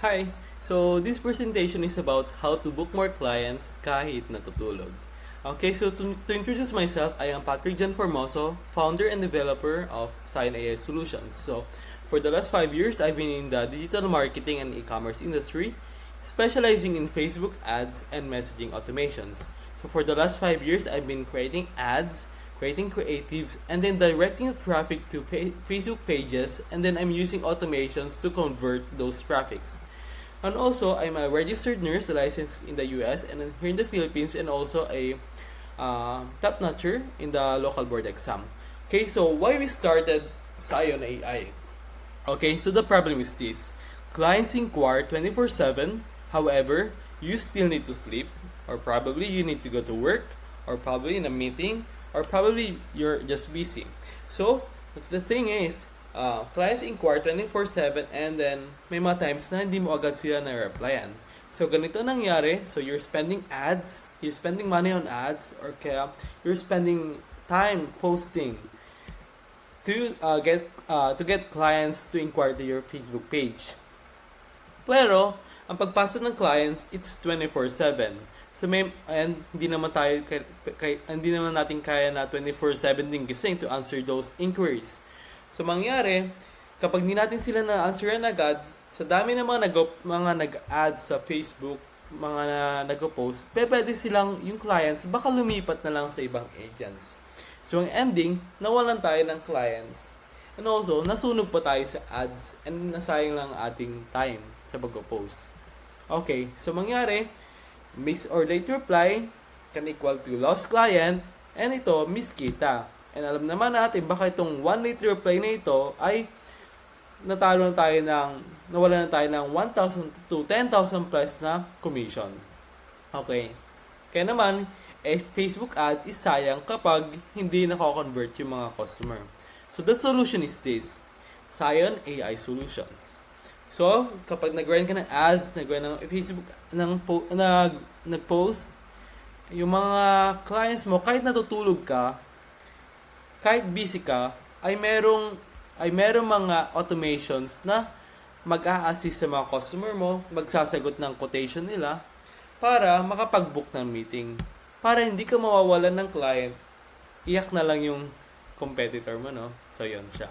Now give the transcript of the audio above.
Hi! So, this presentation is about how to book more clients kahit natutulog. Okay, so to introduce myself, I am Patrick Jan Formoso, founder and developer of Sign AI Solutions. So, for the last 5 years, I've been in the digital marketing and e-commerce industry, specializing in Facebook ads and messaging automations. So, for the last 5 years, I've been creating ads, creating creatives, and then directing the traffic to Facebook pages, and then I'm using automations to convert those traffics. And also, I'm a registered nurse licensed in the US and here in the Philippines, and also a top notcher in the local board exam. Okay, so why we started Scion AI? Okay, so the problem is this. Clients inquire 24/7. However, you still need to sleep, or probably you need to go to work, or probably in a meeting, or probably you're just busy. So, the thing is, clients inquire 24/7, and then may mga times na hindi mo agad sila na-replyan. So, ganito nangyari. So, you're spending money on ads, or kaya you're spending time posting to get clients to inquire to your Facebook page. Pero, ang pagpasok ng clients, it's 24/7. So hindi naman natin kaya na 24/7 din gising to answer those inquiries. So mangyari, kapag hindi natin sila na-answeran agad, sa dami ng mga nag-ads sa Facebook, mga nag-post, pwede silang yung clients baka lumipat na lang sa ibang agents. So ang ending, nawalan tayo ng clients. And also, nasunog pa tayo sa ads and nasayang lang ating time sa pag-post. Okay, so mangyari, miss or late reply can equal to lost client, and ito, miss kita. And alam naman natin, baka itong 1 late reply na ito ay nawala na tayo ng 1,000 to 10,000 plus na commission. Okay. Kaya naman, Facebook ads is sayang kapag hindi nako-convert yung mga customer. So the solution is this, Scion AI Solutions. So, kapag nag-run ka ng ads, nag-run ng Facebook, nag-post, yung mga clients mo, kahit natutulog ka, kahit busy ka, ay merong mga automations na mag-a-assist sa mga customer mo, magsasagot ng quotation nila, para makapag-book ng meeting. Para hindi ka mawawalan ng client, iyak na lang yung competitor mo, no? So, yun siya.